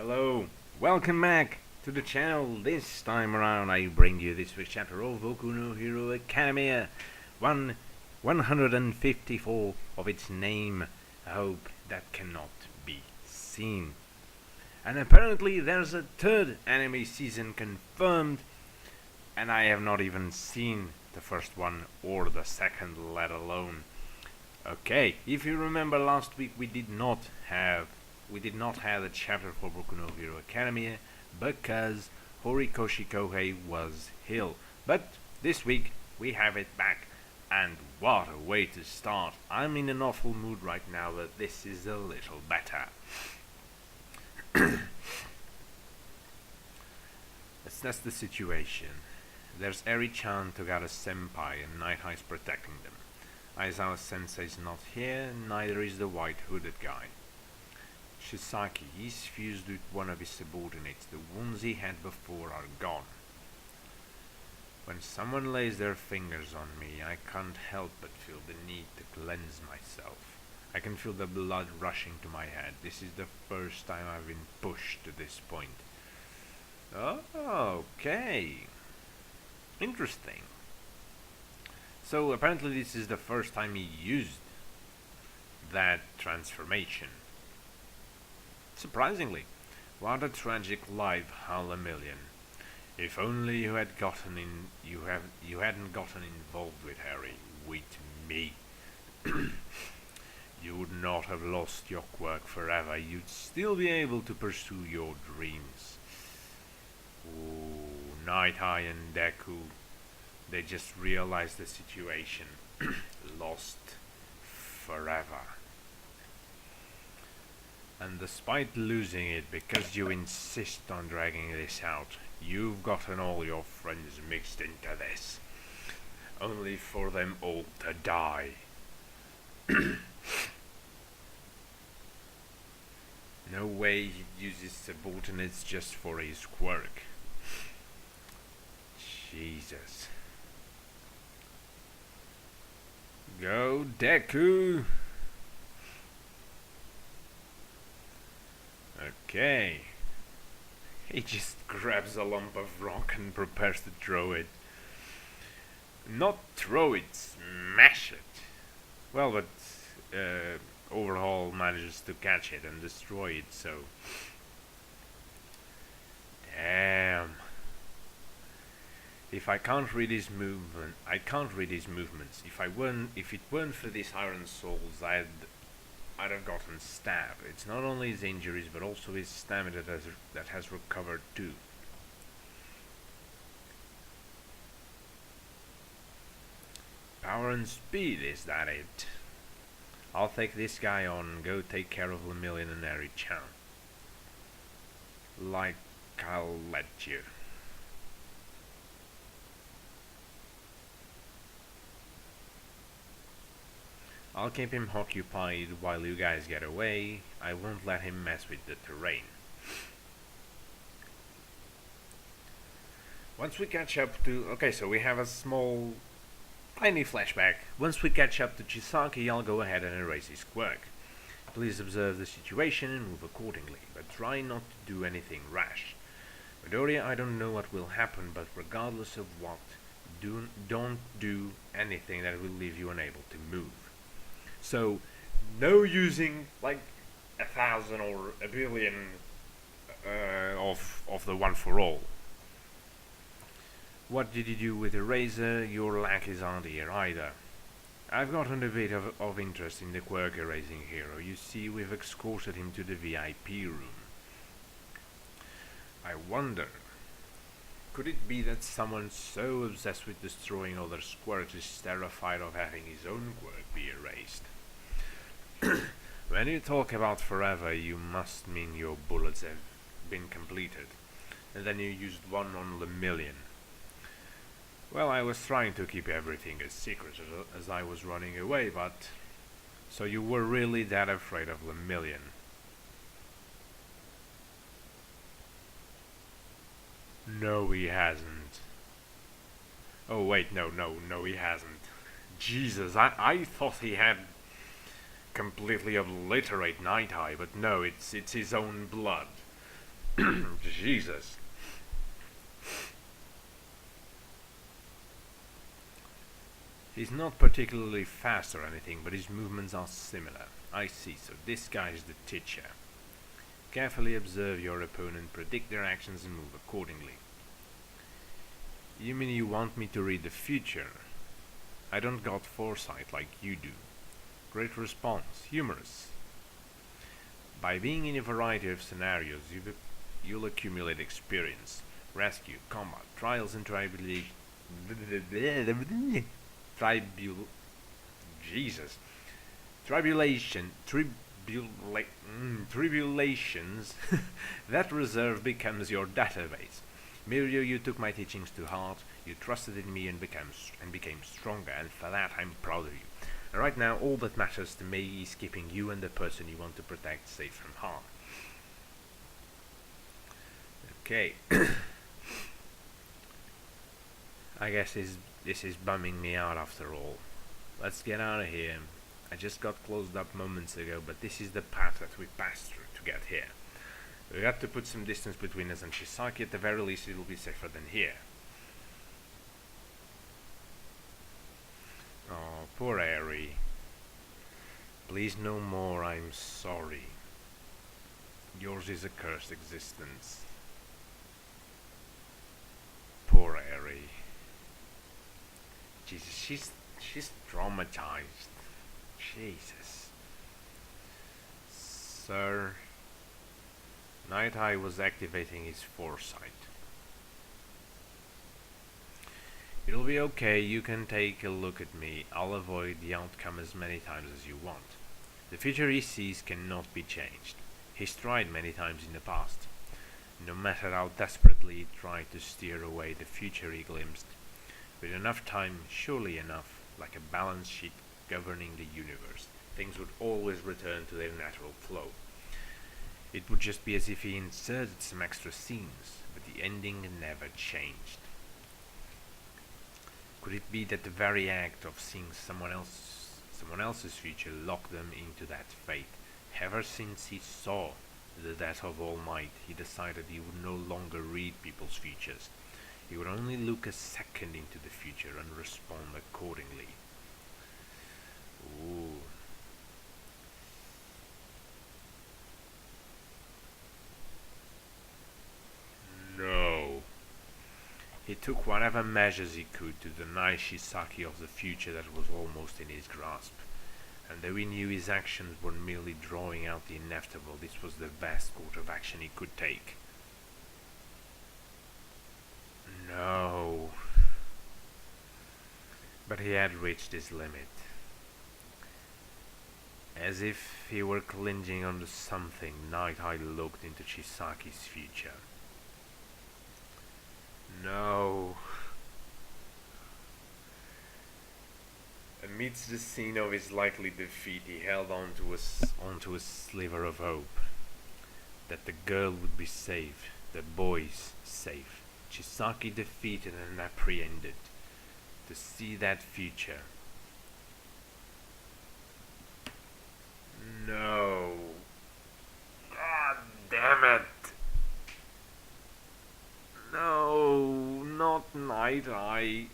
Hello, welcome back to the channel. This time around I bring you this week's chapter of Boku no Hero Academia 154 of its name. I hope that cannot be seen. And apparently there's a third anime season confirmed, and I have not even seen the first one or the second, let alone. Okay, if you remember last week we did not have a chapter for Boku no Hero Academia because Horikoshi Kohei was ill. But this week we have it back, and what a way to start. I'm in an awful mood right now, but this is a little better. That's the situation. There's Eri-chan, Togata-senpai, and Nighteye's protecting them. Aizawa Sensei's not here, neither is the white hooded guy. Shisaki is fused with one of his subordinates. The wounds he had before are gone. When someone lays their fingers on me, I can't help but feel the need to cleanse myself. I can feel the blood rushing to my head. This is the first time I've been pushed to this point. Oh, okay. Interesting. So apparently this is the first time he used that transformation. Surprisingly, what a tragic life, Hallamillion. If only you hadn't gotten involved with Harry, with me. You would not have lost your quirk forever. You'd still be able to pursue your dreams. Ooh, Nighteye and Deku, they just realized the situation. Lost forever. And despite losing it because you insist on dragging this out, you've gotten all your friends mixed into this. Only for them all to die. No way he uses subordinates just for his quirk. Jesus. Go, Deku! Okay. He just grabs a lump of rock and prepares to throw it. Not throw it, smash it. Well, but Overhaul manages to catch it and destroy it, so... Damn. If I can't read his movement, I can't read his movements. If it weren't for these iron souls, I'd have gotten stabbed. It's not only his injuries, but also his stamina that has recovered too. Power and speed, is that it? I'll take this guy on and go take care of Lemillion and Eri-chan. Like I'll let you. I'll keep him occupied while you guys get away. I won't let him mess with the terrain. Once we catch up to... Okay, so we have a small, tiny flashback. Once we catch up to Chisaki, I'll go ahead and erase his quirk. Please observe the situation and move accordingly, but try not to do anything rash. Midoriya, I don't know what will happen, but regardless of what, don't do anything that will leave you unable to move. So, no using like 1,000 or a billion of the one for all. What did you do with Eraser? Your lackeys aren't here either. I've gotten a bit of interest in the quirk erasing hero. You see, we've escorted him to the VIP room. I wonder, could it be that someone so obsessed with destroying others' quirks is terrified of having his own quirk be erased? When you talk about forever, you must mean your bullets have been completed, and then you used one on Lemillion. Well, I was trying to keep everything as secret as I was running away, but... So you were really that afraid of Lemillion? No, he hasn't. Oh wait, no, he hasn't. Jesus, I thought he had completely obliterate Nighteye, but no, it's his own blood. Jesus. He's not particularly fast or anything, but his movements are similar. I see, so this guy is the teacher. Carefully observe your opponent, predict their actions and move accordingly. You mean you want me to read the future? I don't got foresight like you do. Great response, humorous. By being in a variety of scenarios, you'll accumulate experience. Rescue, combat, trials and tribulations. Tribulations. That reserve becomes your database. Mirio, you took my teachings to heart. You trusted in me and became stronger, and for that I'm proud of you. And right now, all that matters to me is keeping you and the person you want to protect safe from harm. Okay. I guess this is bumming me out after all. Let's get out of here. I just got closed up moments ago, but this is the path that we passed through to get here. We have to put some distance between us and Shisaki. At the very least, it'll be safer than here. Oh, poor Aerie. Please no more, I'm sorry. Yours is a cursed existence. Poor Aerie. Jesus, she's traumatized. Jesus. Sir, Nighteye was activating his foresight. It'll be okay, you can take a look at me. I'll avoid the outcome as many times as you want. The future he sees cannot be changed. He's tried many times in the past. No matter how desperately he tried to steer away the future he glimpsed, with enough time, surely enough, like a balance sheet governing the universe, things would always return to their natural flow. It would just be as if he inserted some extra scenes, but the ending never changed. Could it be that the very act of seeing someone else's future locked them into that fate? Ever since he saw the death of All Might, he decided he would no longer read people's futures. He would only look a second into the future and respond accordingly. Ooh. No. He took whatever measures he could to deny Shisaki of the future that was almost in his grasp. And though he knew his actions were merely drawing out the inevitable, this was the best course of action he could take. No. But he had reached his limit. As if he were clinging onto something, Nighteye looked into Shisaki's future. No. Amidst the scene of his likely defeat, he held onto a sliver of hope. That the girl would be safe, the boys safe, Chisaki defeated and apprehended. To see that future. No. God damn it. No, not Nighteye.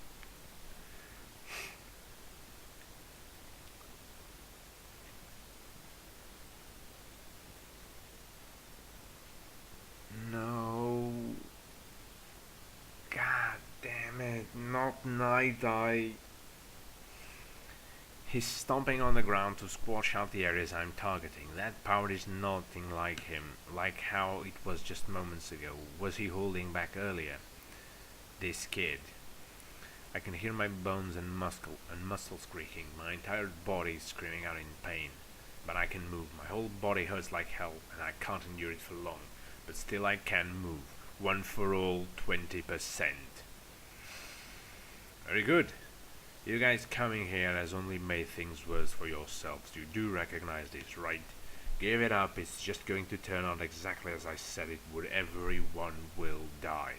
No. God damn it, not Nighteye. He's stomping on the ground to squash out the areas I'm targeting. That power is nothing like him, like how it was just moments ago. Was he holding back earlier? This kid. I can hear my bones and muscles creaking. My entire body is screaming out in pain. But I can move. My whole body hurts like hell, and I can't endure it for long. But still I can move. One for all, 20%. Very good. You guys coming here has only made things worse for yourselves. You do recognize this, right? Give it up, it's just going to turn out exactly as I said it would. Everyone will die.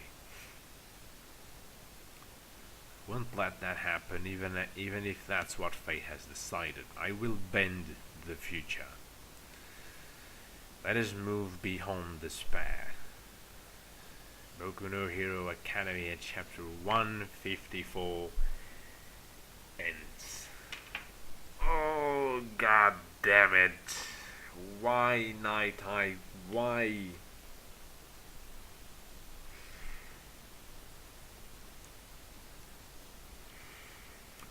Won't let that happen, even if that's what fate has decided. I will bend the future. Let us move beyond despair. Boku no Hero Academia chapter 154 ends. Oh, god damn it. Why, Nighteye? Why?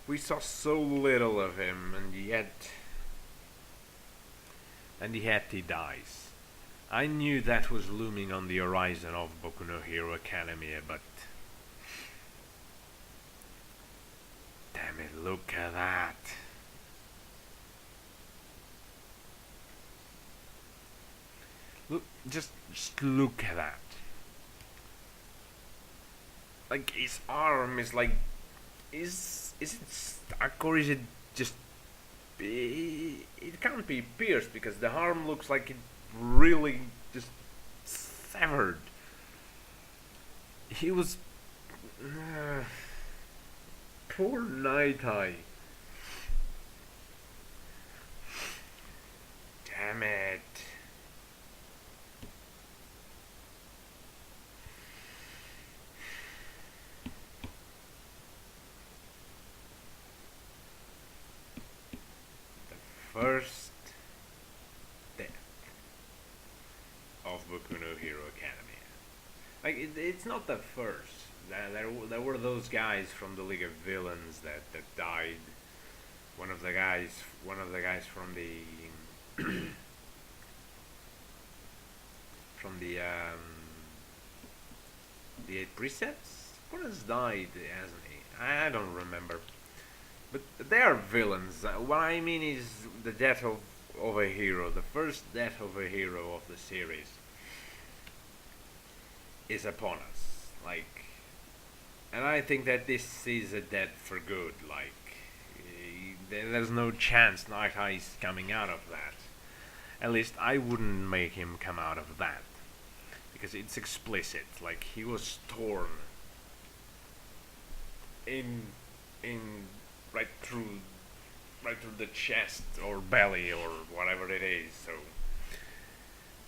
We saw so little of him, and yet he dies. I knew that was looming on the horizon of Boku no Hero Academia, but damn it, look at that. Look, just look at that. Like, his arm is like, is it stuck, or is it just, it can't be pierced because the arm looks like it really just severed. He was poor Nighteye. Damn it. The first death of Boku no Hero Academia. Like, it's not the first. There were those guys from the League of Villains that died. One of the guys from the from the Eight Precepts. What has died, hasn't he? I don't remember. But they are villains. What I mean is the death of a hero. The first death of a hero of the series is upon us. Like, and I think that this is a death for good. Like, there's no chance Nighteye is coming out of that. At least I wouldn't make him come out of that, because it's explicit. Like, he was torn in right through the chest or belly or whatever it is. So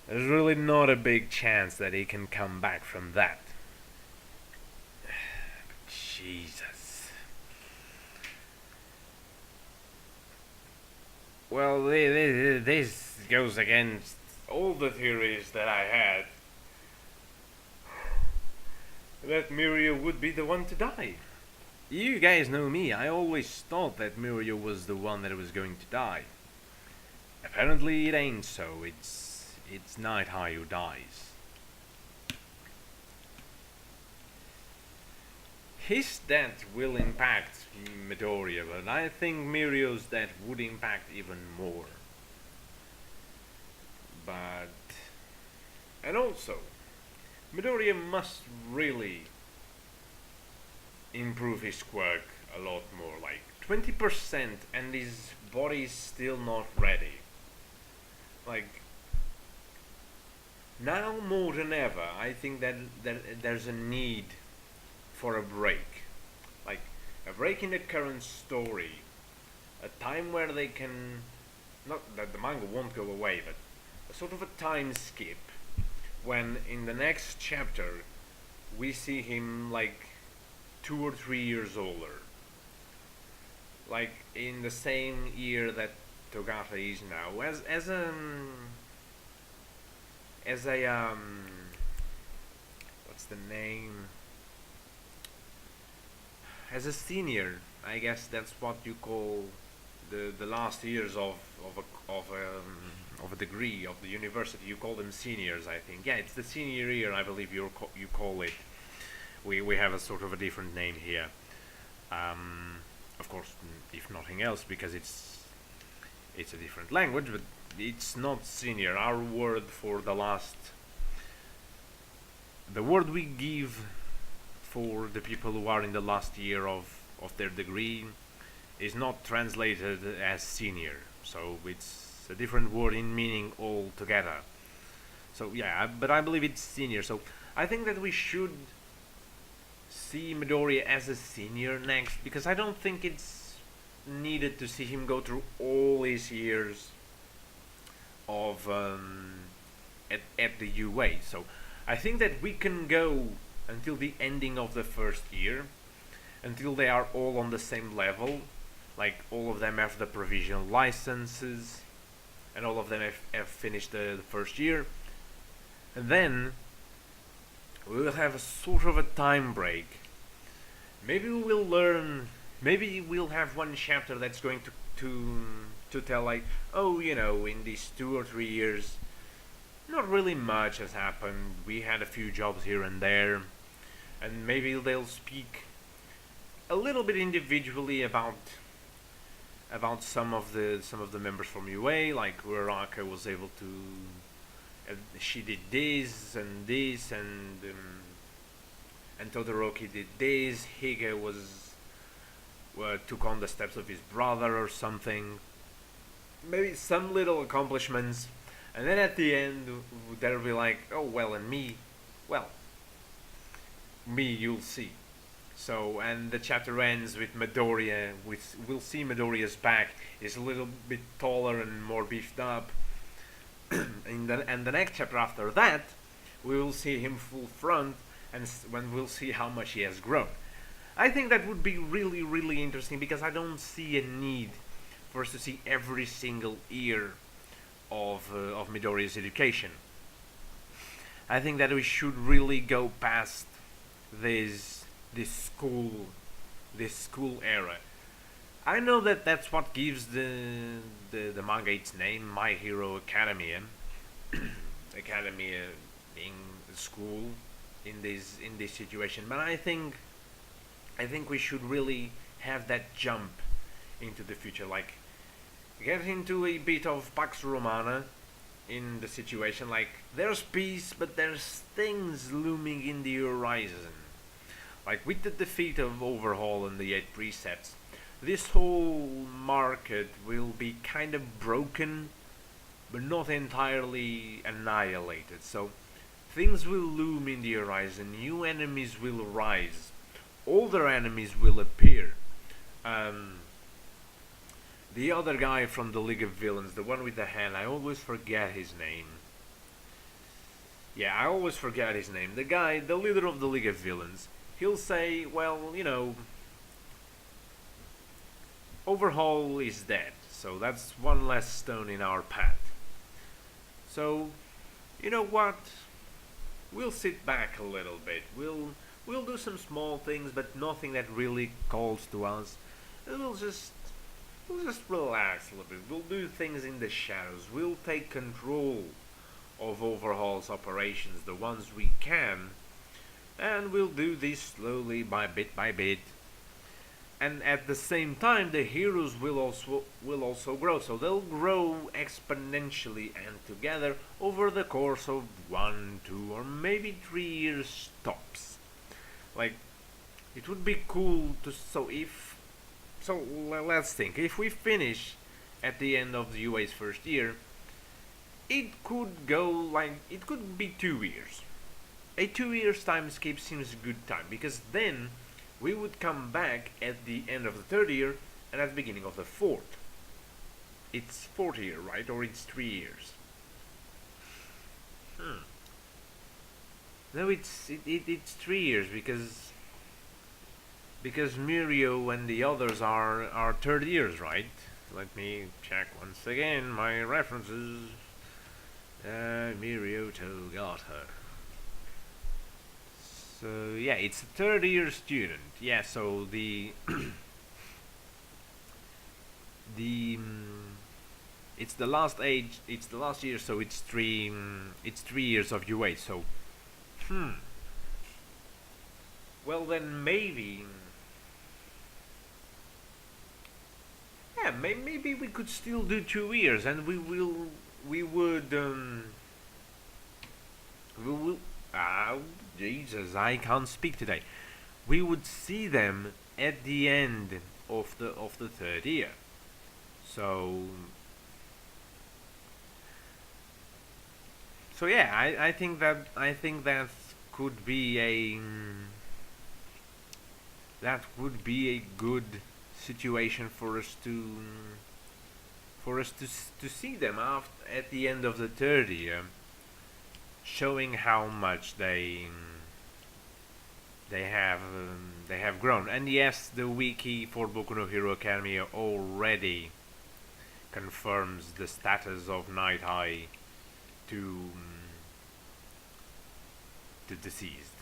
there's really not a big chance that he can come back from that. Jesus. Well, this goes against all the theories that I had, that Mirio would be the one to die. You guys know me, I always thought that Mirio was the one that was going to die. Apparently it ain't so, it's Nighteye who dies. His death will impact Midoriya, but I think Mirio's death would impact even more. But... and also, Midoriya must really improve his quirk a lot more, like 20%, and his body is still not ready. Like, now more than ever, I think that there's a need for a break. Like, a break in the current story, a time where they can, not that the manga won't go away, but a sort of a time skip, when in the next chapter we see him like 2 or 3 years older, like in the same year that Togata is now, as a what's the name? As a senior, I guess that's what you call the last years of a degree of the university. You call them seniors, I think. Yeah, it's the senior year, I believe you call it. We have a sort of a different name here. Of course, if nothing else, because it's a different language, but it's not senior. Our word for the word we give for the people who are in the last year of their degree is not translated as senior. So it's a different word in meaning altogether. So yeah, but I believe it's senior. So I think that we should see Midoriya as a senior next, because I don't think it's needed to see him go through all his years of at the UA. So I think that we can go until the ending of the first year, until they are all on the same level, like all of them have the provisional licenses, and all of them have finished the first year. And then we will have a sort of a time break. Maybe we will learn. Maybe we'll have one chapter that's going to tell, like, oh, in these 2 or 3 years, not really much has happened. We had a few jobs here and there, and maybe they'll speak a little bit individually about some of the members from UA, like Uraraka was able to. She did this, and Todoroki did this. Hige took on the steps of his brother or something. Maybe some little accomplishments, and then at the end they'll be like, oh well, and me, you'll see. So, and the chapter ends with Midoriya. We'll see Midoriya's back. He's a little bit taller and more beefed up. And the next chapter after that, we will see him full front, and when we'll see how much he has grown. I think that would be really, really interesting, because I don't see a need for us to see every single year of Midoriya's education. I think that we should really go past this school era. I know that that's what gives the manga its name, My Hero Academia. Academia being school in this situation, but I think we should really have that jump into the future, like get into a bit of Pax Romana in the situation, like there's peace, but there's things looming in the horizon. Like with the defeat of Overhaul and the 8 precepts, this whole market will be kind of broken, but not entirely annihilated. So things will loom in the horizon, new enemies will rise, older enemies will appear. The other guy from the League of Villains, the one with the hand, I always forget his name. Yeah, I always forget his name. The guy, the leader of the League of Villains, he'll say, well, Overhaul is dead, so that's one less stone in our path. So, you know what? We'll sit back a little bit. We'll do some small things, but nothing that really calls to us. We'll just relax a little bit. We'll do things in the shadows. We'll take control of Overhaul's operations, the ones we can, and we'll do this slowly by bit. And at the same time, the heroes will also grow. So they'll grow exponentially and together over the course of 1, 2, or maybe 3 years tops. Like, it would be cool to. So let's think. If we finish at the end of the UA's first year, it could be 2 years. A 2 years time skip seems a good time, because then we would come back at the end of the third year and at the beginning of the fourth. It's fourth year, right? Or it's 3 years? No, it's 3 years, because Mirio and the others are third years, right? Let me check once again my references. Mirio Togata. So yeah, it's a third year student. Yeah, so the it's the last age. It's the last year, so it's 3 years of UA. So well, then maybe. Yeah, maybe we could still do 2 years, and we would. Jesus, I can't speak today. We would see them at the end of the third year. So yeah, I think that could be a good situation for us to see them at the end of the third year, showing how much they they have grown. And yes, the wiki for Boku no Hero Academia already confirms the status of Nighteye to the deceased.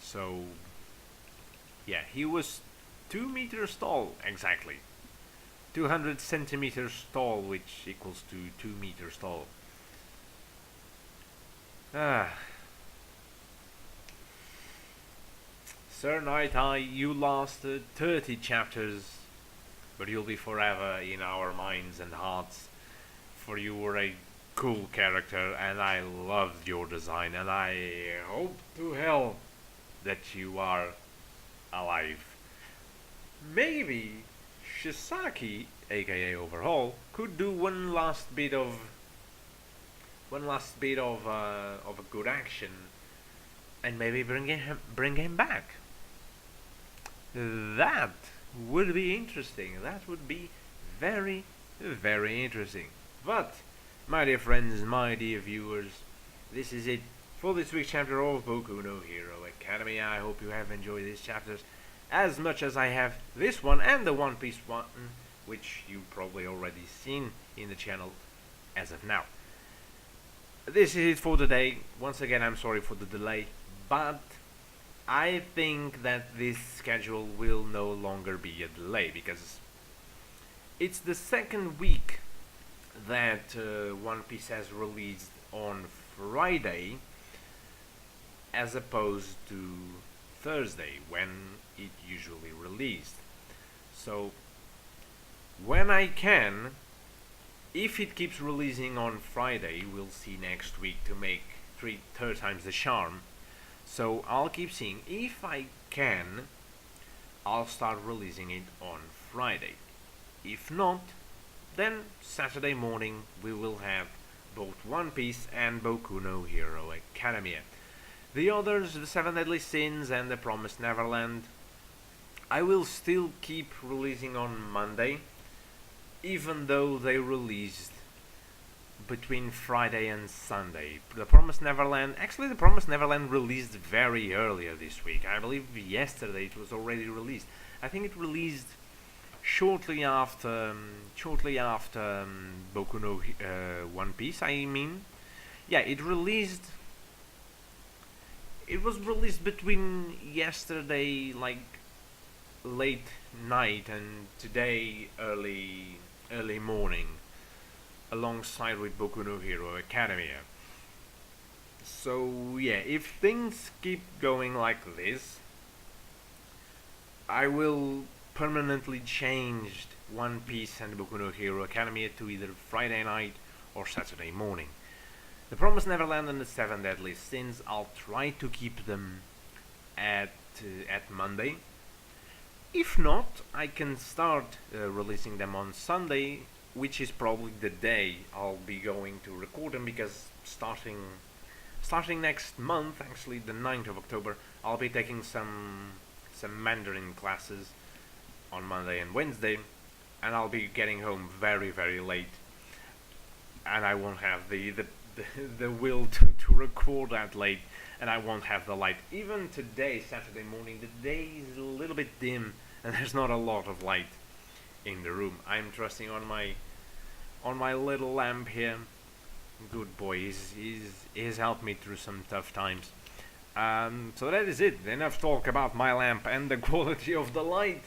So yeah, he was 2 meters tall exactly. 200 centimeters tall, which equals to 2 meters tall. Sir Nighteye, you lasted 30 chapters, but you'll be forever in our minds and hearts, for you were a cool character, and I loved your design, and I hope to hell that you are alive. Maybe Shisaki, aka Overhaul, could do one last bit of a good action, and maybe bring him back. That would be interesting. That would be very, very interesting. But, my dear friends, my dear viewers, this is it for this week's chapter of Boku no Hero Academia. I hope you have enjoyed these chapters as much as I have this one and the One Piece one, which you've probably already seen in the channel as of now. This is it for today. Once again, I'm sorry for the delay, but I think that this schedule will no longer be a delay, because it's the second week that One Piece has released on Friday as opposed to Thursday when it usually released. So when I can, if it keeps releasing on Friday, we'll see next week to make third times the charm. So I'll keep seeing. If I can, I'll start releasing it on Friday. If not, then Saturday morning we will have both One Piece and Boku no Hero Academia. The others, the Seven Deadly Sins and the Promised Neverland, I will still keep releasing on Monday, even though they released between Friday and Sunday. The Promised Neverland released very earlier this week. I believe yesterday it was already released. I think it released shortly after Boku no One Piece. I mean, yeah, it was released between yesterday, like late night, and today early morning, alongside with Boku no Hero Academia. So yeah, if things keep going like this, I will permanently change One Piece and Boku no Hero Academia to either Friday night or Saturday morning. The Promised Neverland and the Seven Deadly Sins, I'll try to keep them at Monday. If not, I can start releasing them on Sunday, which is probably the day I'll be going to record them, because starting next month, actually the 9th of October, I'll be taking some Mandarin classes on Monday and Wednesday, and I'll be getting home very, very late, and I won't have the will to record that late, and I won't have the light. Even today, Saturday morning, the day is a little bit dim, and there's not a lot of light in the room. I'm trusting on my little lamp here. Good boy, he's helped me through some tough times. So that is it. Enough talk about my lamp and the quality of the light.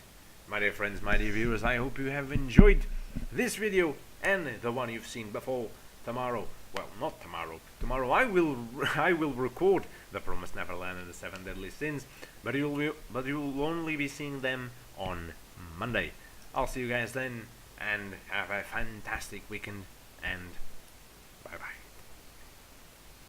My dear friends, my dear viewers, I hope you have enjoyed this video and the one you've seen before. Tomorrow, well, not tomorrow. Tomorrow I will record the Promised Neverland and the Seven Deadly Sins, but you will only be seeing them on Monday. I'll see you guys then, and have a fantastic weekend, and